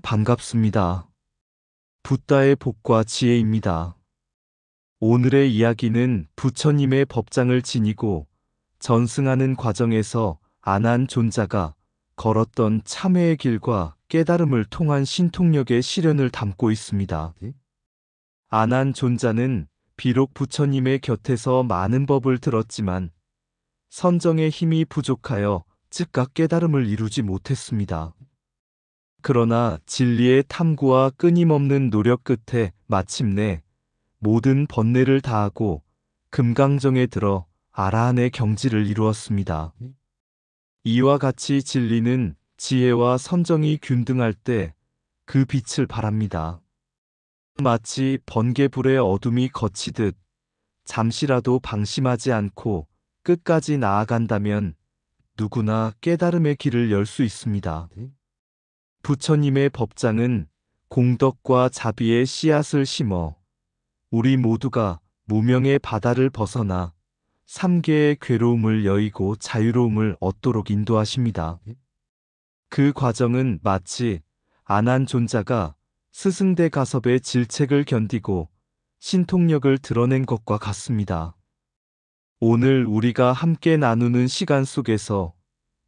반갑습니다. 붓다의 복과 지혜입니다. 오늘의 이야기는 부처님의 법장을 지니고 전승하는 과정에서 아난존자가 걸었던 참회의 길과 깨달음을 통한 신통력의 시련을 담고 있습니다. 아난존자는 비록 부처님의 곁에서 많은 법을 들었지만 선정의 힘이 부족하여 즉각 깨달음을 이루지 못했습니다. 그러나 진리의 탐구와 끊임없는 노력 끝에 마침내 모든 번뇌를 다하고 금강정에 들어 아라한의 경지를 이루었습니다. 이와 같이 진리는 지혜와 선정이 균등할 때 그 빛을 발합니다. 마치 번개불의 어둠이 걷히듯 잠시라도 방심하지 않고 끝까지 나아간다면 누구나 깨달음의 길을 열 수 있습니다. 부처님의 법장은 공덕과 자비의 씨앗을 심어 우리 모두가 무명의 바다를 벗어나 삼계의 괴로움을 여의고 자유로움을 얻도록 인도하십니다. 그 과정은 마치 아난존자가 스승대 가섭의 질책을 견디고 신통력을 드러낸 것과 같습니다. 오늘 우리가 함께 나누는 시간 속에서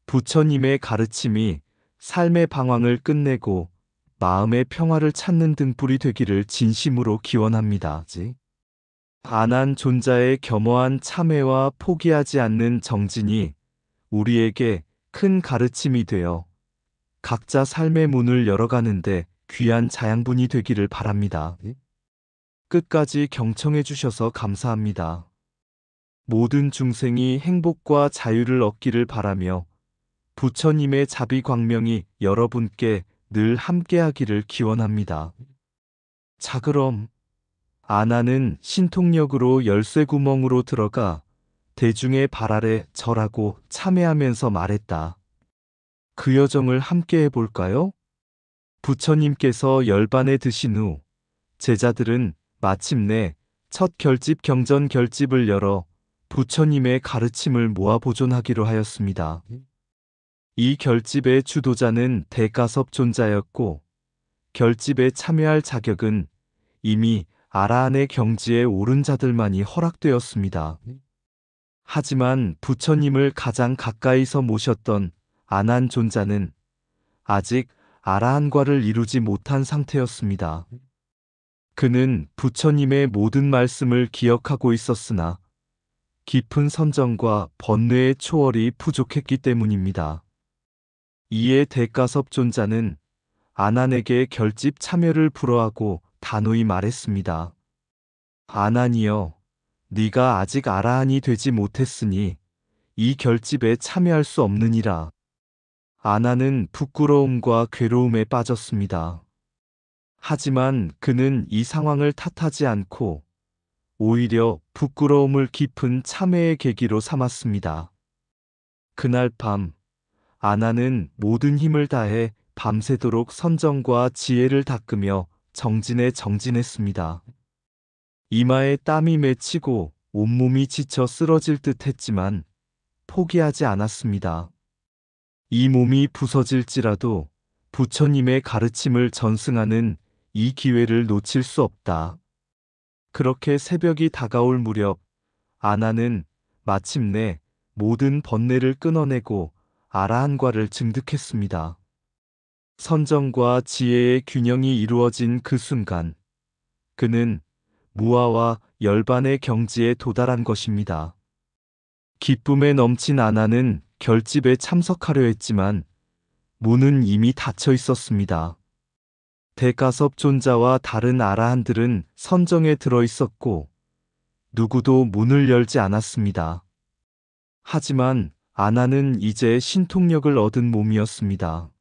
부처님의 가르침이 삶의 방황을 끝내고 마음의 평화를 찾는 등불이 되기를 진심으로 기원합니다. 아난존자의 겸허한 참회와 포기하지 않는 정진이 우리에게 큰 가르침이 되어 각자 삶의 문을 열어가는데 귀한 자양분이 되기를 바랍니다. 끝까지 경청해 주셔서 감사합니다. 모든 중생이 행복과 자유를 얻기를 바라며 부처님의 자비 광명이 여러분께 늘 함께하기를 기원합니다. 자, 그럼 아나는 신통력으로 열쇠구멍으로 들어가 대중의 발 아래 절하고 참회하면서 말했다. 그 여정을 함께 해볼까요? 부처님께서 열반에 드신 후 제자들은 마침내 첫 결집 경전 결집을 열어 부처님의 가르침을 모아 보존하기로 하였습니다. 이 결집의 주도자는 대가섭 존자였고 결집에 참여할 자격은 이미 아라한의 경지에 오른 자들만이 허락되었습니다. 하지만 부처님을 가장 가까이서 모셨던 아난존자는 아직 아라한과를 이루지 못한 상태였습니다. 그는 부처님의 모든 말씀을 기억하고 있었으나 깊은 선정과 번뇌의 초월이 부족했기 때문입니다. 이에 대가섭 존자는 아난에게 결집 참여를 불허하고 단호히 말했습니다. 아난이여, 네가 아직 아라한이 되지 못했으니 이 결집에 참여할 수 없느니라. 아난은 부끄러움과 괴로움에 빠졌습니다. 하지만 그는 이 상황을 탓하지 않고 오히려 부끄러움을 깊은 참회의 계기로 삼았습니다. 그날 밤 아나는 모든 힘을 다해 밤새도록 선정과 지혜를 닦으며 정진에 정진했습니다. 이마에 땀이 맺히고 온몸이 지쳐 쓰러질 듯 했지만 포기하지 않았습니다. 이 몸이 부서질지라도 부처님의 가르침을 전승하는 이 기회를 놓칠 수 없다. 그렇게 새벽이 다가올 무렵 아나는 마침내 모든 번뇌를 끊어내고 아라한과를 증득했습니다. 선정과 지혜의 균형이 이루어진 그 순간 그는 무아와 열반의 경지에 도달한 것입니다. 기쁨에 넘친 아나는 결집에 참석하려 했지만 문은 이미 닫혀 있었습니다. 대가섭 존자와 다른 아라한들은 선정에 들어 있었고 누구도 문을 열지 않았습니다. 하지만 아나는 이제 신통력을 얻은 몸이었습니다.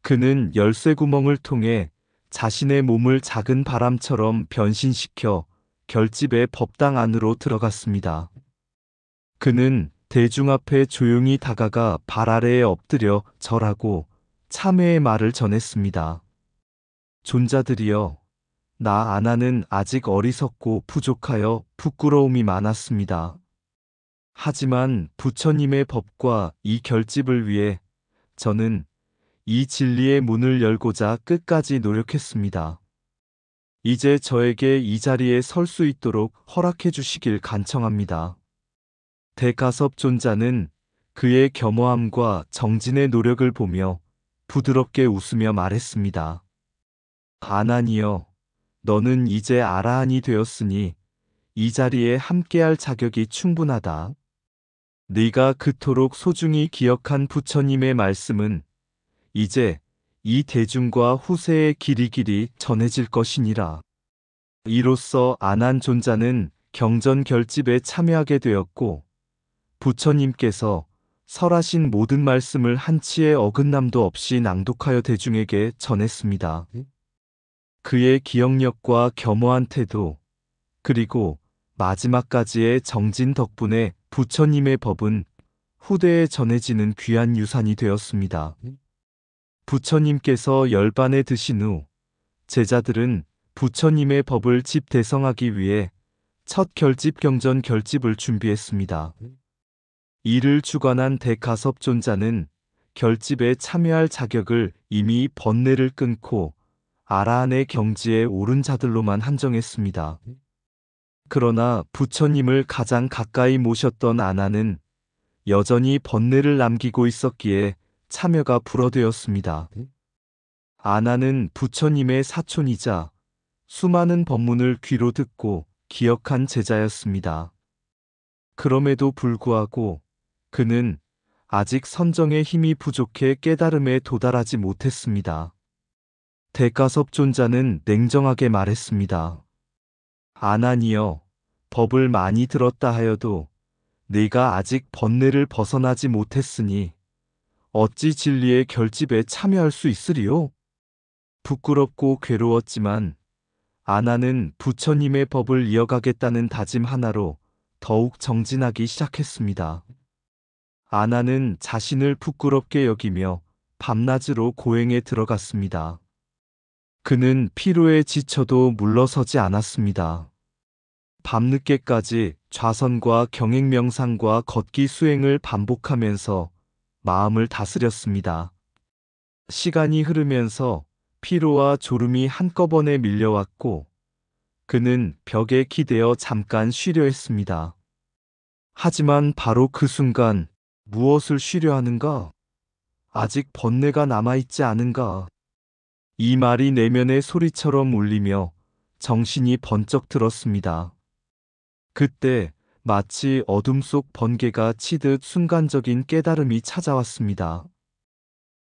그는 열쇠구멍을 통해 자신의 몸을 작은 바람처럼 변신시켜 결집의 법당 안으로 들어갔습니다. 그는 대중 앞에 조용히 다가가 발 아래에 엎드려 절하고 참회의 말을 전했습니다. 존자들이여, 나 아나는 아직 어리석고 부족하여 부끄러움이 많았습니다. 하지만 부처님의 법과 이 결집을 위해 저는 이 진리의 문을 열고자 끝까지 노력했습니다. 이제 저에게 이 자리에 설 수 있도록 허락해 주시길 간청합니다. 대가섭 존자는 그의 겸허함과 정진의 노력을 보며 부드럽게 웃으며 말했습니다. 아난이여, 너는 이제 아라한이 되었으니 이 자리에 함께할 자격이 충분하다. 네가 그토록 소중히 기억한 부처님의 말씀은 이제 이 대중과 후세의 길이 전해질 것이니라. 이로써 아난 존자는 경전 결집에 참여하게 되었고 부처님께서 설하신 모든 말씀을 한치의 어긋남도 없이 낭독하여 대중에게 전했습니다. 그의 기억력과 겸허한 태도, 그리고 마지막까지의 정진 덕분에 부처님의 법은 후대에 전해지는 귀한 유산이 되었습니다. 부처님께서 열반에 드신 후 제자들은 부처님의 법을 집대성하기 위해 첫 결집 경전 결집을 준비했습니다. 이를 주관한 대가섭 존자는 결집에 참여할 자격을 이미 번뇌를 끊고 아라한의 경지에 오른 자들로만 한정했습니다. 그러나 부처님을 가장 가까이 모셨던 아난은 여전히 번뇌를 남기고 있었기에 참여가 불허되었습니다. 아난은 부처님의 사촌이자 수많은 법문을 귀로 듣고 기억한 제자였습니다. 그럼에도 불구하고 그는 아직 선정의 힘이 부족해 깨달음에 도달하지 못했습니다. 대가섭 존자는 냉정하게 말했습니다. 아난이여, 법을 많이 들었다 하여도 네가 아직 번뇌를 벗어나지 못했으니 어찌 진리의 결집에 참여할 수 있으리요? 부끄럽고 괴로웠지만 아난은 부처님의 법을 이어가겠다는 다짐 하나로 더욱 정진하기 시작했습니다. 아난은 자신을 부끄럽게 여기며 밤낮으로 고행에 들어갔습니다. 그는 피로에 지쳐도 물러서지 않았습니다. 밤늦게까지 좌선과 경행 명상과 걷기 수행을 반복하면서 마음을 다스렸습니다. 시간이 흐르면서 피로와 졸음이 한꺼번에 밀려왔고 그는 벽에 기대어 잠깐 쉬려 했습니다. 하지만 바로 그 순간 무엇을 쉬려 하는가? 아직 번뇌가 남아있지 않은가? 이 말이 내면의 소리처럼 울리며 정신이 번쩍 들었습니다. 그때 마치 어둠 속 번개가 치듯 순간적인 깨달음이 찾아왔습니다.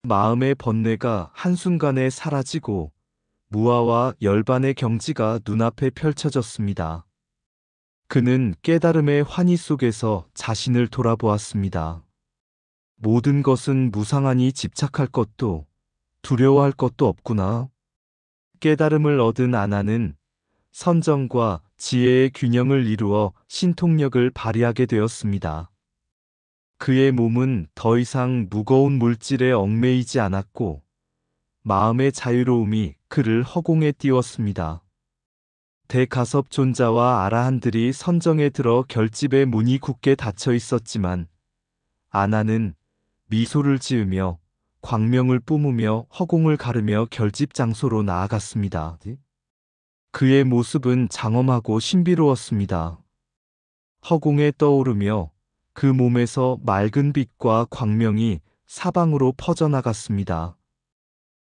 마음의 번뇌가 한순간에 사라지고 무아와 열반의 경지가 눈앞에 펼쳐졌습니다. 그는 깨달음의 환희 속에서 자신을 돌아보았습니다. 모든 것은 무상하니 집착할 것도 두려워할 것도 없구나. 깨달음을 얻은 아난은 선정과 지혜의 균형을 이루어 신통력을 발휘하게 되었습니다. 그의 몸은 더 이상 무거운 물질에 얽매이지 않았고 마음의 자유로움이 그를 허공에 띄웠습니다. 대가섭 존자와 아라한들이 선정에 들어 결집의 문이 굳게 닫혀 있었지만 아난은 미소를 지으며 광명을 뿜으며 허공을 가르며 결집 장소로 나아갔습니다. 그의 모습은 장엄하고 신비로웠습니다. 허공에 떠오르며 그 몸에서 맑은 빛과 광명이 사방으로 퍼져나갔습니다.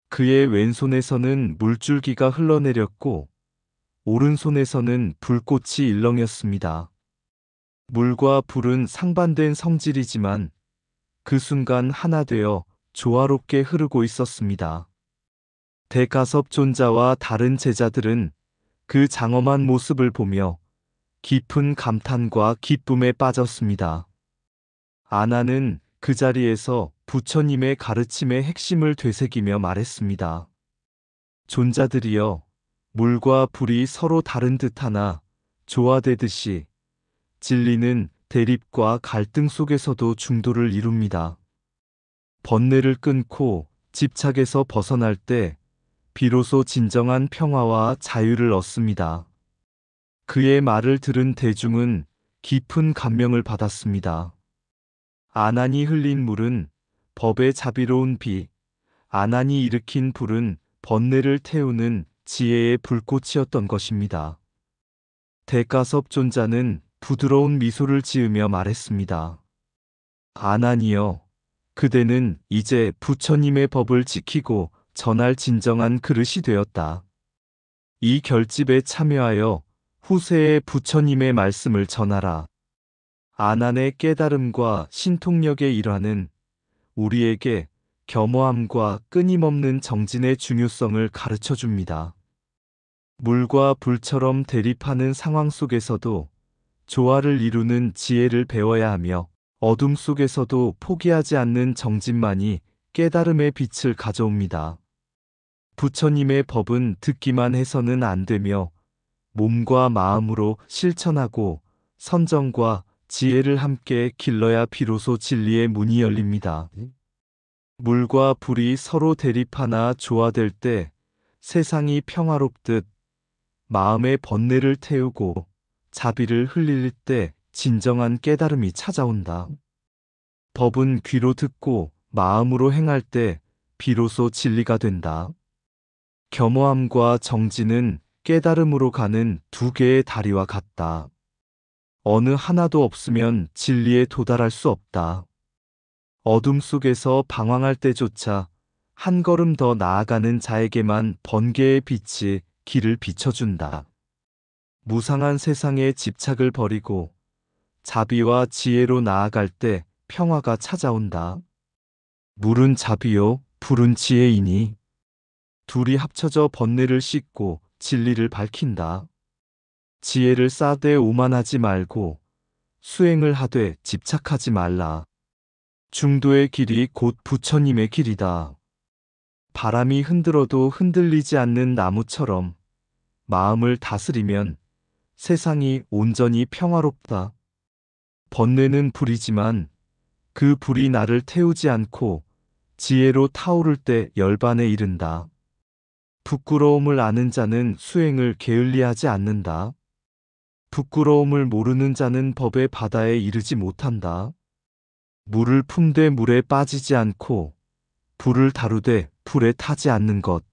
그의 왼손에서는 물줄기가 흘러내렸고 오른손에서는 불꽃이 일렁였습니다. 물과 불은 상반된 성질이지만 그 순간 하나 되어 조화롭게 흐르고 있었습니다. 대가섭 존자와 다른 제자들은 그 장엄한 모습을 보며 깊은 감탄과 기쁨에 빠졌습니다. 아난은 그 자리에서 부처님의 가르침의 핵심을 되새기며 말했습니다. 존자들이여, 물과 불이 서로 다른 듯하나 조화되듯이 진리는 대립과 갈등 속에서도 중도를 이룹니다. 번뇌를 끊고 집착에서 벗어날 때 비로소 진정한 평화와 자유를 얻습니다. 그의 말을 들은 대중은 깊은 감명을 받았습니다. 아난이 흘린 물은 법의 자비로운 비, 아난이 일으킨 불은 번뇌를 태우는 지혜의 불꽃이었던 것입니다. 대가섭 존자는 부드러운 미소를 지으며 말했습니다. 아난이여, 그대는 이제 부처님의 법을 지키고 전할 진정한 그릇이 되었다. 이 결집에 참여하여 후세에 부처님의 말씀을 전하라. 아난의 깨달음과 신통력의 일화는 우리에게 겸허함과 끊임없는 정진의 중요성을 가르쳐 줍니다. 물과 불처럼 대립하는 상황 속에서도 조화를 이루는 지혜를 배워야 하며 어둠 속에서도 포기하지 않는 정진만이 깨달음의 빛을 가져옵니다. 부처님의 법은 듣기만 해서는 안 되며 몸과 마음으로 실천하고 선정과 지혜를 함께 길러야 비로소 진리의 문이 열립니다. 물과 불이 서로 대립하나 조화될 때 세상이 평화롭듯 마음의 번뇌를 태우고 자비를 흘릴 때 진정한 깨달음이 찾아온다. 법은 귀로 듣고 마음으로 행할 때 비로소 진리가 된다. 겸허함과 정진은 깨달음으로 가는 두 개의 다리와 같다. 어느 하나도 없으면 진리에 도달할 수 없다. 어둠 속에서 방황할 때조차 한 걸음 더 나아가는 자에게만 번개의 빛이 길을 비춰준다. 무상한 세상에 집착을 버리고 자비와 지혜로 나아갈 때 평화가 찾아온다. 물은 자비요, 불은 지혜이니 둘이 합쳐져 번뇌를 씻고 진리를 밝힌다. 지혜를 쌓되 오만하지 말고 수행을 하되 집착하지 말라. 중도의 길이 곧 부처님의 길이다. 바람이 흔들어도 흔들리지 않는 나무처럼 마음을 다스리면 세상이 온전히 평화롭다. 번뇌는 불이지만 그 불이 나를 태우지 않고 지혜로 타오를 때 열반에 이른다. 부끄러움을 아는 자는 수행을 게을리하지 않는다. 부끄러움을 모르는 자는 법의 바다에 이르지 못한다. 물을 품되 물에 빠지지 않고 불을 다루되 불에 타지 않는 것.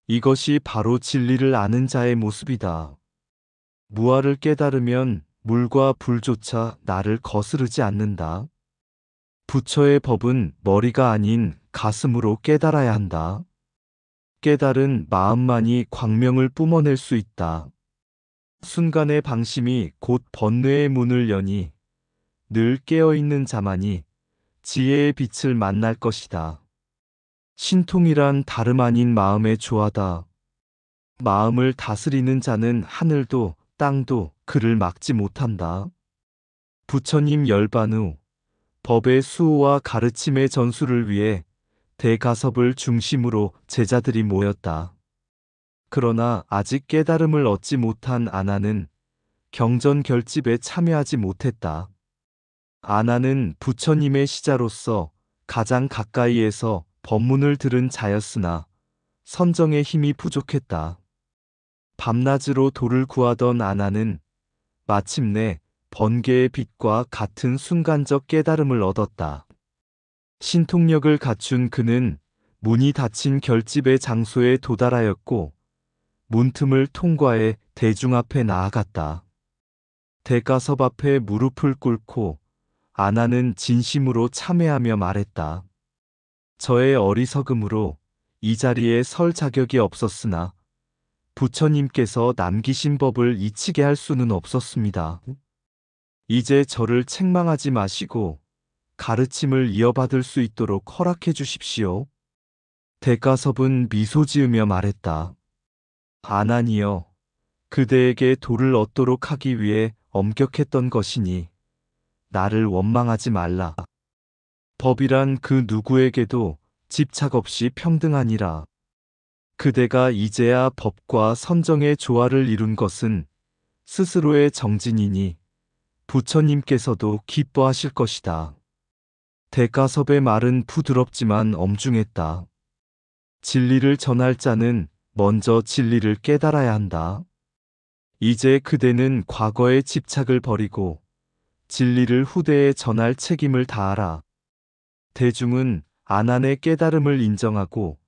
이것이 바로 진리를 아는 자의 모습이다. 무아를 깨달으면 물과 불조차 나를 거스르지 않는다. 부처의 법은 머리가 아닌 가슴으로 깨달아야 한다. 깨달은 마음만이 광명을 뿜어낼 수 있다. 순간의 방심이 곧 번뇌의 문을 여니 늘 깨어있는 자만이 지혜의 빛을 만날 것이다. 신통이란 다름 아닌 마음의 조화다. 마음을 다스리는 자는 하늘도 땅도 그를 막지 못한다. 부처님 열반 후 법의 수호와 가르침의 전수를 위해 대가섭을 중심으로 제자들이 모였다. 그러나 아직 깨달음을 얻지 못한 아난은 경전 결집에 참여하지 못했다. 아난은 부처님의 시자로서 가장 가까이에서 법문을 들은 자였으나 선정의 힘이 부족했다. 밤낮으로 도를 구하던 아난은 마침내 번개의 빛과 같은 순간적 깨달음을 얻었다. 신통력을 갖춘 그는 문이 닫힌 결집의 장소에 도달하였고 문틈을 통과해 대중 앞에 나아갔다. 대가섭 앞에 무릎을 꿇고 아난은 진심으로 참회하며 말했다. 저의 어리석음으로 이 자리에 설 자격이 없었으나 부처님께서 남기신 법을 잊히게 할 수는 없었습니다. 이제 저를 책망하지 마시고 가르침을 이어받을 수 있도록 허락해 주십시오. 대가섭은 미소 지으며 말했다. 아난이여, 그대에게 도를 얻도록 하기 위해 엄격했던 것이니 나를 원망하지 말라. 법이란 그 누구에게도 집착 없이 평등하니라. 그대가 이제야 법과 선정의 조화를 이룬 것은 스스로의 정진이니 부처님께서도 기뻐하실 것이다. 대가섭의 말은 부드럽지만 엄중했다. 진리를 전할 자는 먼저 진리를 깨달아야 한다. 이제 그대는 과거의 집착을 버리고 진리를 후대에 전할 책임을 다하라. 대중은 아난의 깨달음을 인정하고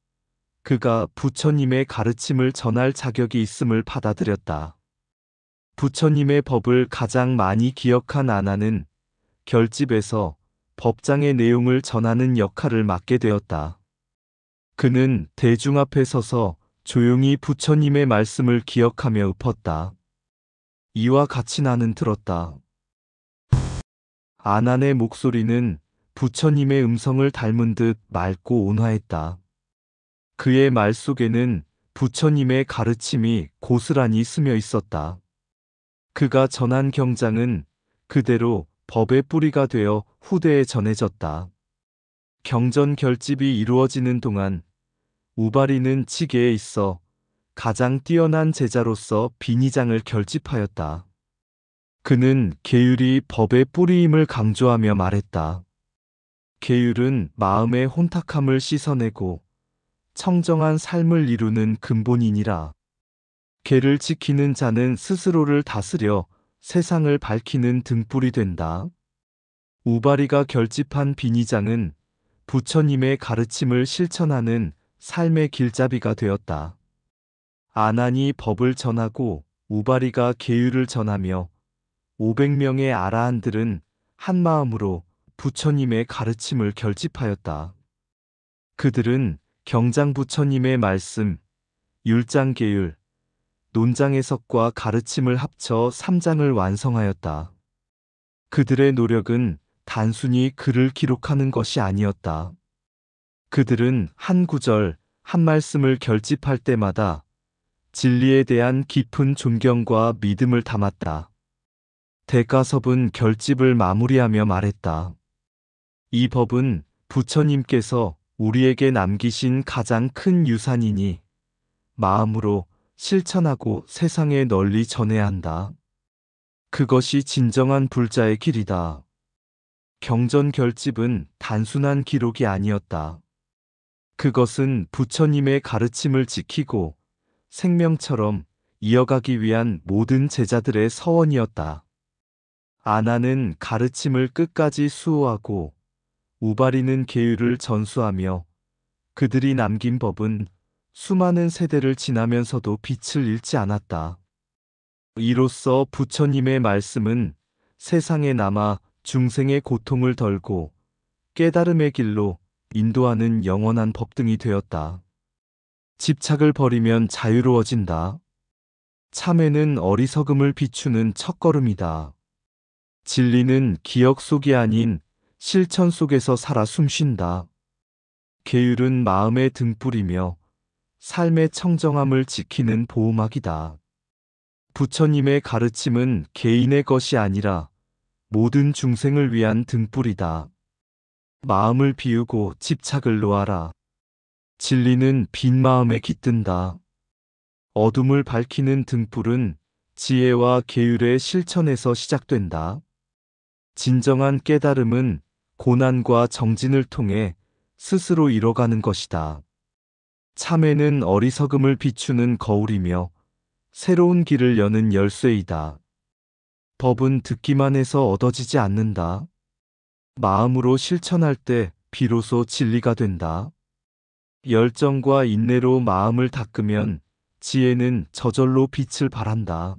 그가 부처님의 가르침을 전할 자격이 있음을 받아들였다. 부처님의 법을 가장 많이 기억한 아난은 결집에서 법장의 내용을 전하는 역할을 맡게 되었다. 그는 대중 앞에 서서 조용히 부처님의 말씀을 기억하며 읊었다. 이와 같이 나는 들었다. 아난의 목소리는 부처님의 음성을 닮은 듯 맑고 온화했다. 그의 말 속에는 부처님의 가르침이 고스란히 스며 있었다. 그가 전한 경장은 그대로 법의 뿌리가 되어 후대에 전해졌다. 경전 결집이 이루어지는 동안 우바리는 지계에 있어 가장 뛰어난 제자로서 비니장을 결집하였다. 그는 계율이 법의 뿌리임을 강조하며 말했다. 계율은 마음의 혼탁함을 씻어내고 청정한 삶을 이루는 근본이니라. 계를 지키는 자는 스스로를 다스려 세상을 밝히는 등불이 된다. 우바리가 결집한 비니장은 부처님의 가르침을 실천하는 삶의 길잡이가 되었다. 아난이 법을 전하고 우바리가 계율을 전하며 500명의 아라한들은 한마음으로 부처님의 가르침을 결집하였다. 그들은 경장 부처님의 말씀, 율장계율, 논장해석과 가르침을 합쳐 3장을 완성하였다. 그들의 노력은 단순히 글을 기록하는 것이 아니었다. 그들은 한 구절, 한 말씀을 결집할 때마다 진리에 대한 깊은 존경과 믿음을 담았다. 대가섭은 결집을 마무리하며 말했다. 이 법은 부처님께서 우리에게 남기신 가장 큰 유산이니 마음으로 실천하고 세상에 널리 전해야 한다. 그것이 진정한 불자의 길이다. 경전 결집은 단순한 기록이 아니었다. 그것은 부처님의 가르침을 지키고 생명처럼 이어가기 위한 모든 제자들의 서원이었다. 아난은 가르침을 끝까지 수호하고 우바리는 계율을 전수하며 그들이 남긴 법은 수많은 세대를 지나면서도 빛을 잃지 않았다. 이로써 부처님의 말씀은 세상에 남아 중생의 고통을 덜고 깨달음의 길로 인도하는 영원한 법등이 되었다. 집착을 버리면 자유로워진다. 참회는 어리석음을 비추는 첫걸음이다. 진리는 기억 속이 아닌 실천 속에서 살아 숨쉰다. 계율은 마음의 등불이며 삶의 청정함을 지키는 보호막이다. 부처님의 가르침은 개인의 것이 아니라 모든 중생을 위한 등불이다. 마음을 비우고 집착을 놓아라. 진리는 빈 마음에 깃든다. 어둠을 밝히는 등불은 지혜와 계율의 실천에서 시작된다. 진정한 깨달음은 고난과 정진을 통해 스스로 이뤄가는 것이다. 참회는 어리석음을 비추는 거울이며 새로운 길을 여는 열쇠이다. 법은 듣기만 해서 얻어지지 않는다. 마음으로 실천할 때 비로소 진리가 된다. 열정과 인내로 마음을 닦으면 지혜는 저절로 빛을 발한다.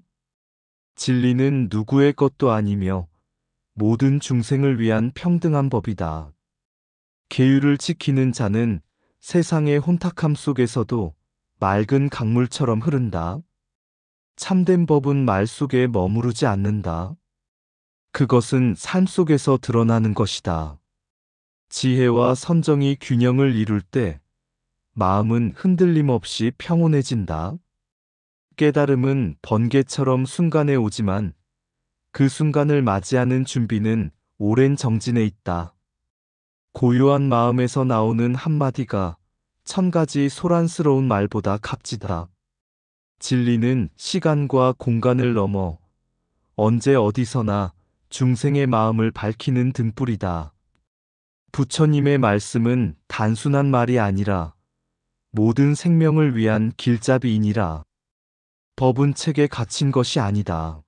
진리는 누구의 것도 아니며 모든 중생을 위한 평등한 법이다. 계율을 지키는 자는 세상의 혼탁함 속에서도 맑은 강물처럼 흐른다. 참된 법은 말 속에 머무르지 않는다. 그것은 삶 속에서 드러나는 것이다. 지혜와 선정이 균형을 이룰 때 마음은 흔들림 없이 평온해진다. 깨달음은 번개처럼 순간에 오지만 그 순간을 맞이하는 준비는 오랜 정진에 있다. 고요한 마음에서 나오는 한마디가 1000가지 소란스러운 말보다 값지다. 진리는 시간과 공간을 넘어 언제 어디서나 중생의 마음을 밝히는 등불이다. 부처님의 말씀은 단순한 말이 아니라 모든 생명을 위한 길잡이이니라. 법은 책에 갇힌 것이 아니다.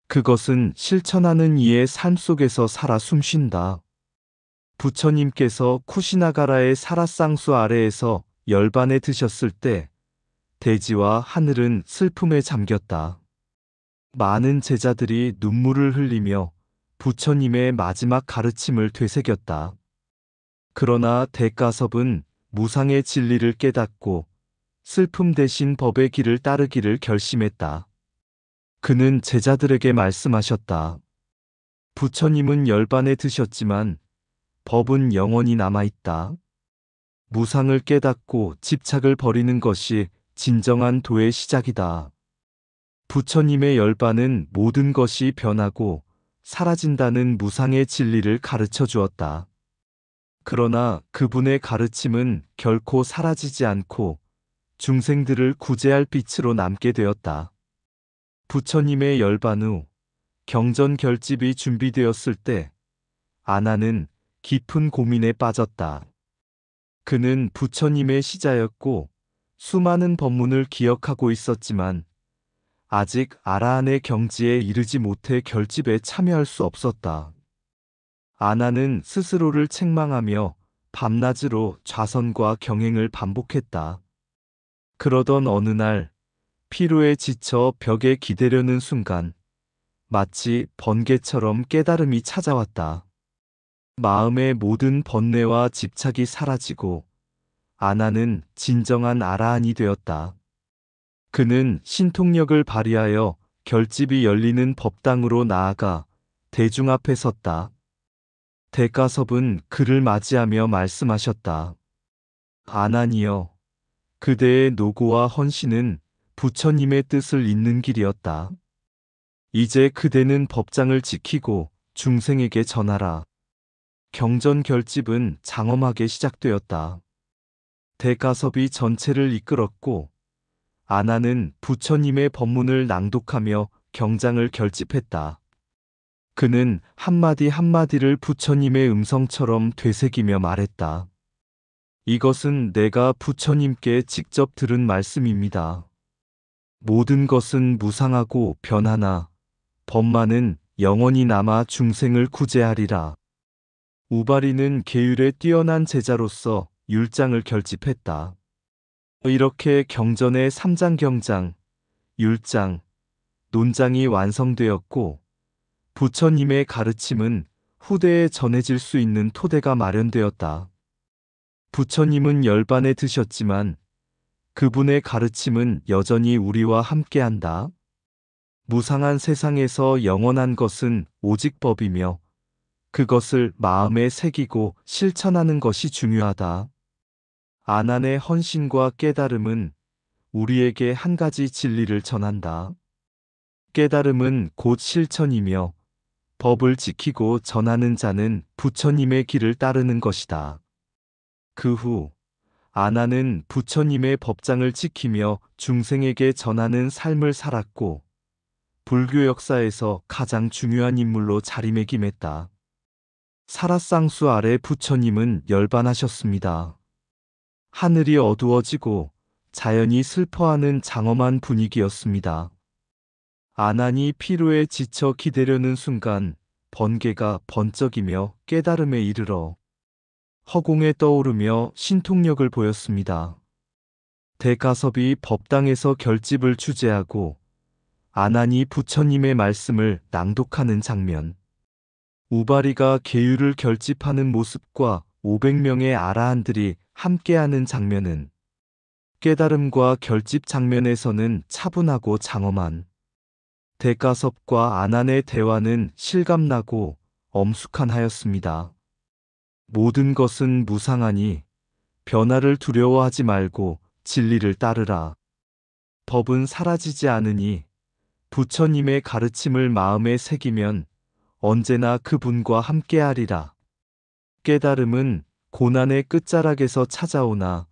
그것은 실천하는 이의 삶 속에서 살아 숨쉰다. 부처님께서 쿠시나가라의 사라쌍수 아래에서 열반에 드셨을 때 대지와 하늘은 슬픔에 잠겼다. 많은 제자들이 눈물을 흘리며 부처님의 마지막 가르침을 되새겼다. 그러나 대가섭은 무상의 진리를 깨닫고 슬픔 대신 법의 길을 따르기를 결심했다. 그는 제자들에게 말씀하셨다. 부처님은 열반에 드셨지만 법은 영원히 남아있다. 무상을 깨닫고 집착을 버리는 것이 진정한 도의 시작이다. 부처님의 열반은 모든 것이 변하고 사라진다는 무상의 진리를 가르쳐 주었다. 그러나 그분의 가르침은 결코 사라지지 않고 중생들을 구제할 빛으로 남게 되었다. 부처님의 열반 후 경전 결집이 준비되었을 때 아나는 깊은 고민에 빠졌다. 그는 부처님의 시자였고 수많은 법문을 기억하고 있었지만 아직 아라한의 경지에 이르지 못해 결집에 참여할 수 없었다. 아나는 스스로를 책망하며 밤낮으로 좌선과 경행을 반복했다. 그러던 어느 날 피로에 지쳐 벽에 기대려는 순간 마치 번개처럼 깨달음이 찾아왔다. 마음의 모든 번뇌와 집착이 사라지고 아나는 진정한 아라한이 되었다. 그는 신통력을 발휘하여 결집이 열리는 법당으로 나아가 대중 앞에 섰다. 대가섭은 그를 맞이하며 말씀하셨다. 아나니여, 그대의 노고와 헌신은 부처님의 뜻을 잇는 길이었다. 이제 그대는 법장을 지키고 중생에게 전하라. 경전 결집은 장엄하게 시작되었다. 대가섭이 전체를 이끌었고 아나는 부처님의 법문을 낭독하며 경장을 결집했다. 그는 한마디 한마디를 부처님의 음성처럼 되새기며 말했다. 이것은 내가 부처님께 직접 들은 말씀입니다. 모든 것은 무상하고 변하나 법만은 영원히 남아 중생을 구제하리라. 우바리는 계율에 뛰어난 제자로서 율장을 결집했다. 이렇게 경전의 3장 경장, 율장, 논장이 완성되었고 부처님의 가르침은 후대에 전해질 수 있는 토대가 마련되었다. 부처님은 열반에 드셨지만 그분의 가르침은 여전히 우리와 함께한다. 무상한 세상에서 영원한 것은 오직 법이며 그것을 마음에 새기고 실천하는 것이 중요하다. 아난의 헌신과 깨달음은 우리에게 한 가지 진리를 전한다. 깨달음은 곧 실천이며 법을 지키고 전하는 자는 부처님의 길을 따르는 것이다. 그 후 아나는 부처님의 법장을 지키며 중생에게 전하는 삶을 살았고 불교 역사에서 가장 중요한 인물로 자리매김했다. 사라쌍수 아래 부처님은 열반하셨습니다. 하늘이 어두워지고 자연이 슬퍼하는 장엄한 분위기였습니다. 아난이 피로에 지쳐 기대려는 순간 번개가 번쩍이며 깨달음에 이르러 허공에 떠오르며 신통력을 보였습니다. 대가섭이 법당에서 결집을 주재하고 아난이 부처님의 말씀을 낭독하는 장면. 우바리가 계율을 결집하는 모습과 500명의 아라한들이 함께하는 장면은 깨달음과 결집 장면에서는 차분하고 장엄한 대가섭과 아난의 대화는 실감나고 엄숙한 하였습니다. 모든 것은 무상하니 변화를 두려워하지 말고 진리를 따르라. 법은 사라지지 않으니 부처님의 가르침을 마음에 새기면 언제나 그분과 함께하리라. 깨달음은 고난의 끝자락에서 찾아오나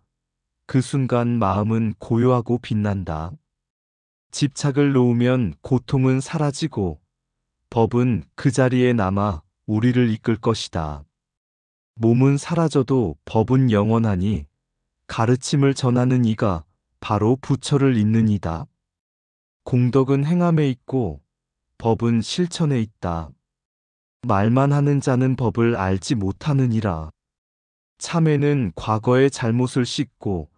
그 순간 마음은 고요하고 빛난다. 집착을 놓으면 고통은 사라지고 법은 그 자리에 남아 우리를 이끌 것이다. 몸은 사라져도 법은 영원하니 가르침을 전하는 이가 바로 부처를 잇는 이다. 공덕은 행함에 있고 법은 실천에 있다. 말만 하는 자는 법을 알지 못하느니라. 참회는 과거의 잘못을 씻고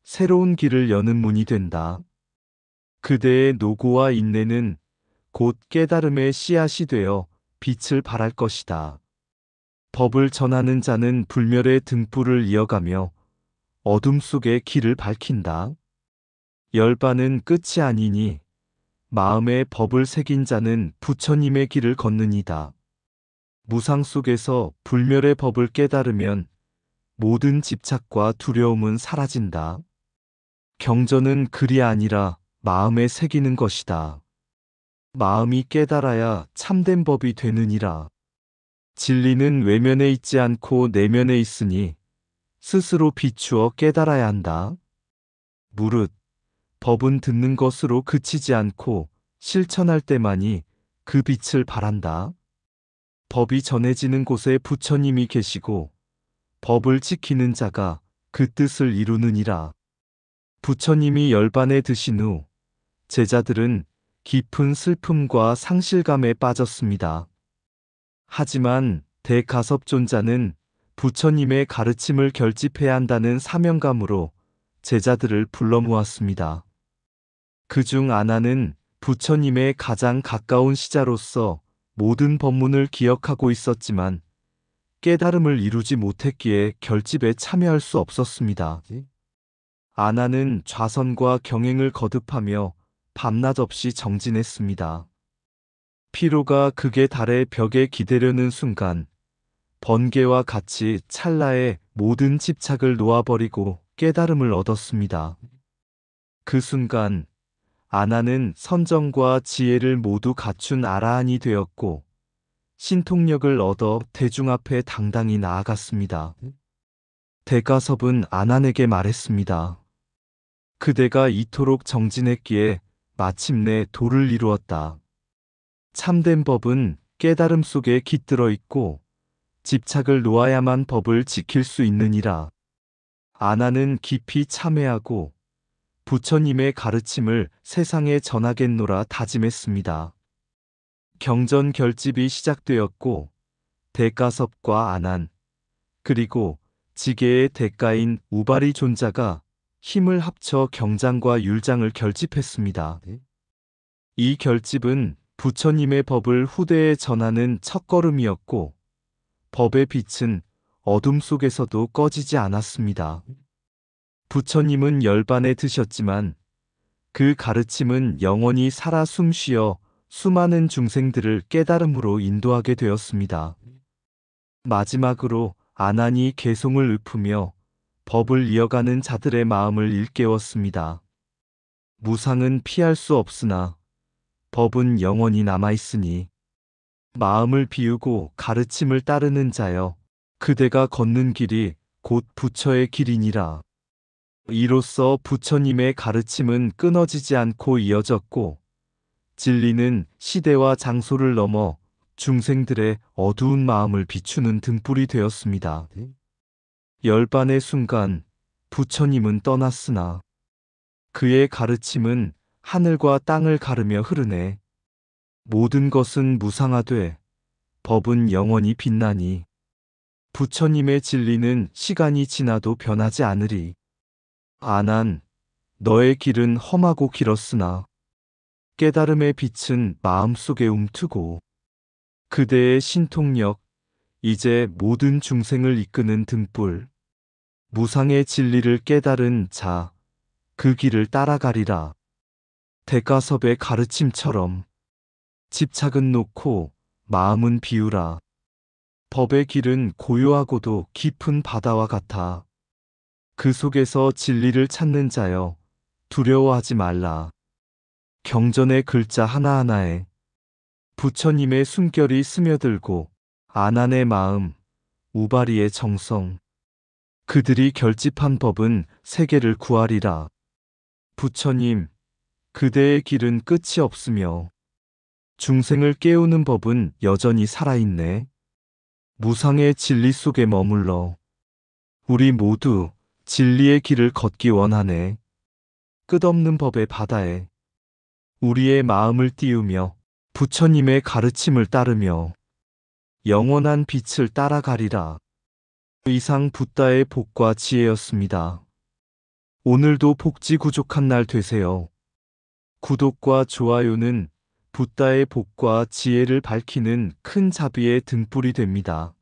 새로운 길을 여는 문이 된다. 그대의 노고와 인내는 곧 깨달음의 씨앗이 되어 빛을 발할 것이다. 법을 전하는 자는 불멸의 등불을 이어가며 어둠 속의 길을 밝힌다. 열반은 끝이 아니니 마음에 법을 새긴 자는 부처님의 길을 걷느니다. 무상 속에서 불멸의 법을 깨달으면 모든 집착과 두려움은 사라진다. 경전은 글이 아니라 마음에 새기는 것이다. 마음이 깨달아야 참된 법이 되느니라. 진리는 외면에 있지 않고 내면에 있으니 스스로 비추어 깨달아야 한다. 무릇 법은 듣는 것으로 그치지 않고 실천할 때만이 그 빛을 발한다. 법이 전해지는 곳에 부처님이 계시고 법을 지키는 자가 그 뜻을 이루느니라. 부처님이 열반에 드신 후 제자들은 깊은 슬픔과 상실감에 빠졌습니다. 하지만 대가섭존자는 부처님의 가르침을 결집해야 한다는 사명감으로 제자들을 불러 모았습니다. 그중 아나는 부처님의 가장 가까운 시자로서 모든 법문을 기억하고 있었지만 깨달음을 이루지 못했기에 결집에 참여할 수 없었습니다. 아나는 좌선과 경행을 거듭하며 밤낮 없이 정진했습니다. 피로가 극에 달해 벽에 기대려는 순간 번개와 같이 찰나에 모든 집착을 놓아버리고 깨달음을 얻었습니다. 그 순간 아나는 선정과 지혜를 모두 갖춘 아라한이 되었고 신통력을 얻어 대중 앞에 당당히 나아갔습니다. 대가섭은 아난에게 말했습니다. 그대가 이토록 정진했기에 마침내 도를 이루었다. 참된 법은 깨달음 속에 깃들어 있고 집착을 놓아야만 법을 지킬 수 있느니라. 아나는 깊이 참회하고 부처님의 가르침을 세상에 전하겠노라 다짐했습니다. 경전 결집이 시작되었고 대가섭과 아난 그리고 지계의 대가인 우바리 존자가 힘을 합쳐 경장과 율장을 결집했습니다. 이 결집은 부처님의 법을 후대에 전하는 첫걸음이었고 법의 빛은 어둠 속에서도 꺼지지 않았습니다. 부처님은 열반에 드셨지만 그 가르침은 영원히 살아 숨쉬어 수많은 중생들을 깨달음으로 인도하게 되었습니다. 마지막으로 아난이 개송을 읊으며 법을 이어가는 자들의 마음을 일깨웠습니다. 무상은 피할 수 없으나 법은 영원히 남아있으니 마음을 비우고 가르침을 따르는 자여 그대가 걷는 길이 곧 부처의 길이니라. 이로써 부처님의 가르침은 끊어지지 않고 이어졌고 진리는 시대와 장소를 넘어 중생들의 어두운 마음을 비추는 등불이 되었습니다. 열반의 순간 부처님은 떠났으나 그의 가르침은 하늘과 땅을 가르며 흐르네. 모든 것은 무상하되 법은 영원히 빛나니 부처님의 진리는 시간이 지나도 변하지 않으리. 아난, 너의 길은 험하고 길었으나 깨달음의 빛은 마음속에 움트고 그대의 신통력, 이제 모든 중생을 이끄는 등불, 무상의 진리를 깨달은 자, 그 길을 따라가리라. 대가섭의 가르침처럼 집착은 놓고 마음은 비우라. 법의 길은 고요하고도 깊은 바다와 같아. 그 속에서 진리를 찾는 자여, 두려워하지 말라. 경전의 글자 하나하나에 부처님의 숨결이 스며들고 아난의 마음, 우바리의 정성, 그들이 결집한 법은 세계를 구하리라. 부처님, 그대의 길은 끝이 없으며 중생을 깨우는 법은 여전히 살아있네. 무상의 진리 속에 머물러 우리 모두 진리의 길을 걷기 원하네. 끝없는 법의 바다에 우리의 마음을 띄우며 부처님의 가르침을 따르며 영원한 빛을 따라가리라. 이상 붓다의 복과 지혜였습니다. 오늘도 복지구족한 날 되세요. 구독과 좋아요는 붓다의 복과 지혜를 밝히는 큰 자비의 등불이 됩니다.